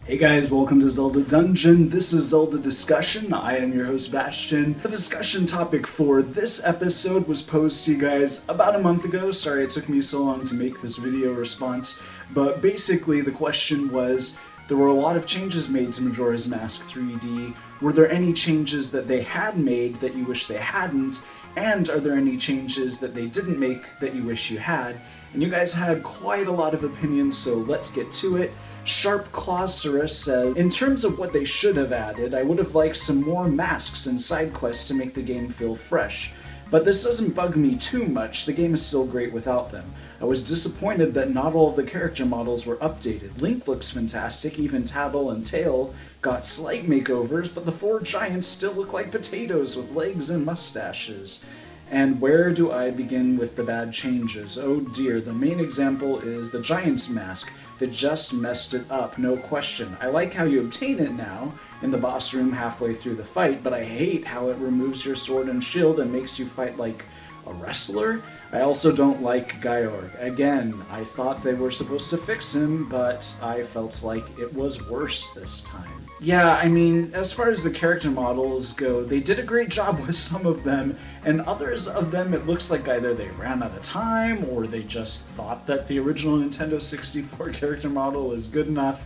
Hey guys, welcome to Zelda Dungeon. This is Zelda Discussion. I am your host, Bastion. The discussion topic for this episode was posed to you guys about a month ago. Sorry it took me so long to make this video response, but basically the question was, there were a lot of changes made to Majora's Mask 3D. Were there any changes that they had made that you wish they hadn't? And are there any changes that they didn't make that you wish you had? And you guys had quite a lot of opinions, so let's get to it. Sharp Clawsaurus says, in terms of what they should have added, I would have liked some more masks and side quests to make the game feel fresh. But this doesn't bug me too much, the game is still great without them. I was disappointed that not all of the character models were updated. Link looks fantastic, even Tattle and Tail got slight makeovers, but the four giants still look like potatoes with legs and mustaches. And where do I begin with the bad changes? Oh dear, the main example is the Giant's Mask. They just messed it up, no question. I like how you obtain it now, in the boss room halfway through the fight, but I hate how it removes your sword and shield and makes you fight like a wrestler? I also don't like Georg. Again, I thought they were supposed to fix him, but I felt like it was worse this time. Yeah, I mean, as far as the character models go, they did a great job with some of them, and others of them it looks like either they ran out of time, or they just thought that the original Nintendo 64 character model is good enough.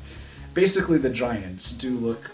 Basically, the giants do look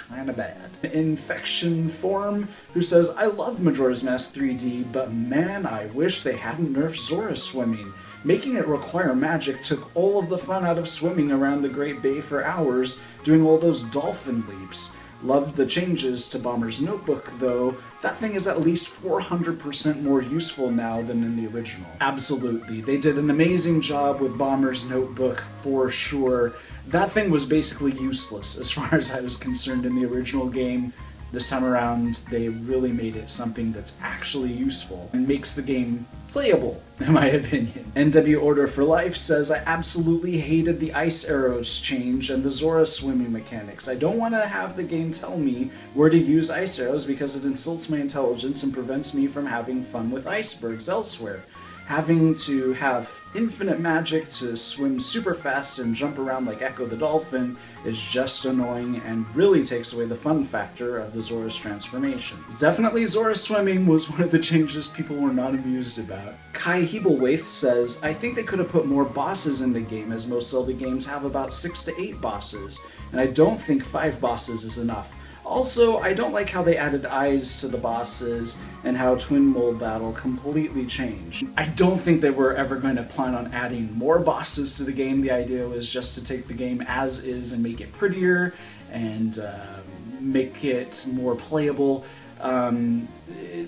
kinda bad. Infection Form, who says, I love Majora's Mask 3D, but man, I wish they hadn't nerfed Zora swimming. Making it require magic took all of the fun out of swimming around the Great Bay for hours, doing all those dolphin leaps. Loved the changes to Bomber's Notebook, though. That thing is at least 400% more useful now than in the original. Absolutely. They did an amazing job with Bomber's Notebook, for sure. That thing was basically useless as far as I was concerned in the original game. This time around, they really made it something that's actually useful and makes the game playable, in my opinion. NW Order for Life says, I absolutely hated the ice arrows change and the Zora swimming mechanics. I don't want to have the game tell me where to use ice arrows because it insults my intelligence and prevents me from having fun with icebergs elsewhere. Having to have infinite magic to swim super fast and jump around like Echo the Dolphin is just annoying and really takes away the fun factor of the Zora's transformation. Definitely Zora swimming was one of the changes people were not amused about. Kai Hebelwaith says, I think they could have put more bosses in the game, as most Zelda games have about 6 to 8 bosses, and I don't think 5 bosses is enough. Also, I don't like how they added eyes to the bosses and how Twin Mole Battle completely changed. I don't think they were ever going to plan on adding more bosses to the game. The idea was just to take the game as is and make it prettier and make it more playable.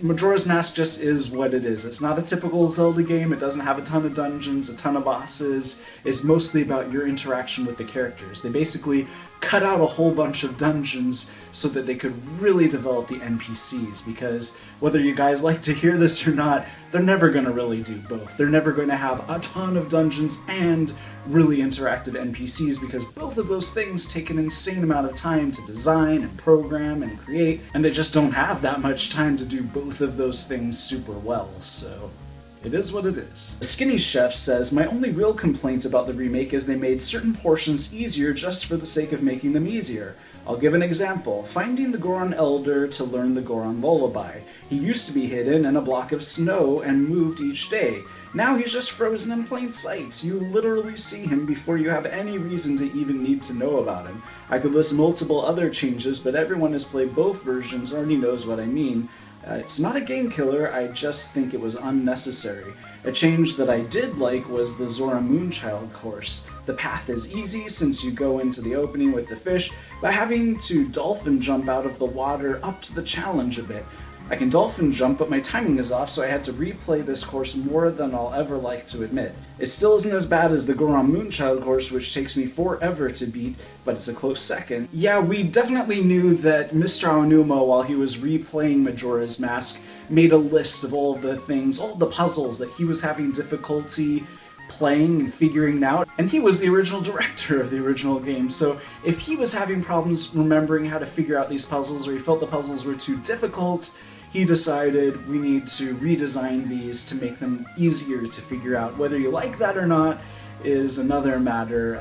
Majora's Mask just is what it is. It's not a typical Zelda game. It doesn't have a ton of dungeons, a ton of bosses. It's mostly about your interaction with the characters. They basically cut out a whole bunch of dungeons so that they could really develop the NPCs, because whether you guys like to hear this or not, they're never going to really do both. They're never going to have a ton of dungeons and really interactive NPCs, because both of those things take an insane amount of time to design and program and create, and they just don't have that much time to do both of those things super well, so it is what it is. Skinny Chef says, my only real complaint about the remake is they made certain portions easier just for the sake of making them easier. I'll give an example. Finding the Goron Elder to learn the Goron Lullaby. He used to be hidden in a block of snow and moved each day. Now he's just frozen in plain sight. You literally see him before you have any reason to even need to know about him. I could list multiple other changes, but everyone has played both versions already knows what I mean. It's not a game killer, I just think it was unnecessary. A change that I did like was the Zora Moonchild course. The path is easy since you go into the opening with the fish, but having to dolphin jump out of the water upped the challenge a bit. I can dolphin jump, but my timing is off, so I had to replay this course more than I'll ever like to admit. It still isn't as bad as the Goron Moonchild course, which takes me forever to beat, but it's a close second. Yeah, we definitely knew that Mr. Aonuma, while he was replaying Majora's Mask, made a list of all of the things, all the puzzles that he was having difficulty playing and figuring out, and he was the original director of the original game, so if he was having problems remembering how to figure out these puzzles, or he felt the puzzles were too difficult, he decided we need to redesign these to make them easier to figure out. Whether you like that or not, is another matter,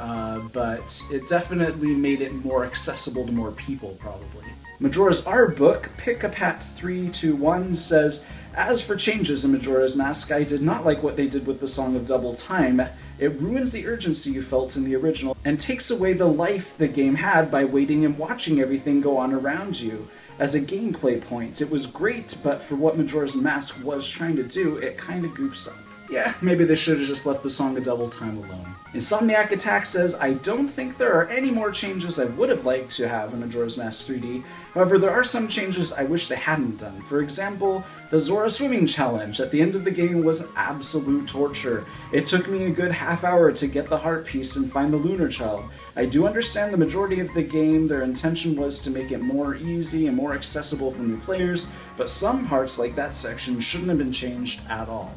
but it definitely made it more accessible to more people, probably. Majora's art book, Pickapat321, says, as for changes in Majora's Mask, I did not like what they did with the Song of Double Time. It ruins the urgency you felt in the original and takes away the life the game had by waiting and watching everything go on around you. As a gameplay point, it was great, but for what Majora's Mask was trying to do, it kinda goofs up. Yeah, maybe they should have just left the Song of Double Time alone. Insomniac Attack says, I don't think there are any more changes I would have liked to have in Majora's Mask 3D. However, there are some changes I wish they hadn't done. For example, the Zora swimming challenge at the end of the game was absolute torture. It took me a good half hour to get the heart piece and find the Lunar Child. I do understand the majority of the game, their intention was to make it more easy and more accessible for new players, but some parts like that section shouldn't have been changed at all.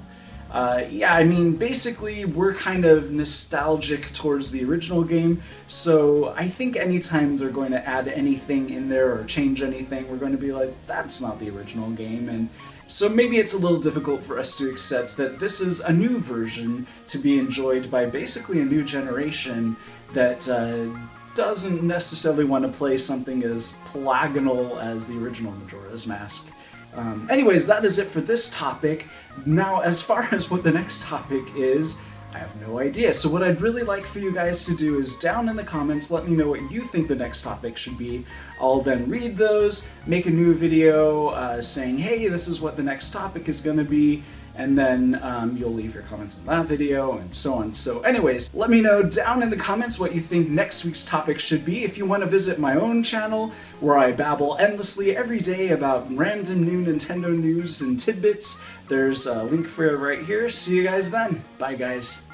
Yeah, I mean, basically, we're kind of nostalgic towards the original game, so I think anytime they're going to add anything in there or change anything, we're going to be like, that's not the original game, and so maybe it's a little difficult for us to accept that this is a new version to be enjoyed by basically a new generation that doesn't necessarily want to play something as polygonal as the original Majora's Mask. Anyways, that is it for this topic. Now, as far as what the next topic is, I have no idea. So what I'd really like for you guys to do is down in the comments, let me know what you think the next topic should be. I'll then read those, make a new video saying, hey, this is what the next topic is going to be, and then you'll leave your comments on that video, and so on. So anyways, let me know down in the comments what you think next week's topic should be. If you want to visit my own channel, where I babble endlessly every day about random new Nintendo news and tidbits, there's a link for it right here. See you guys then. Bye, guys.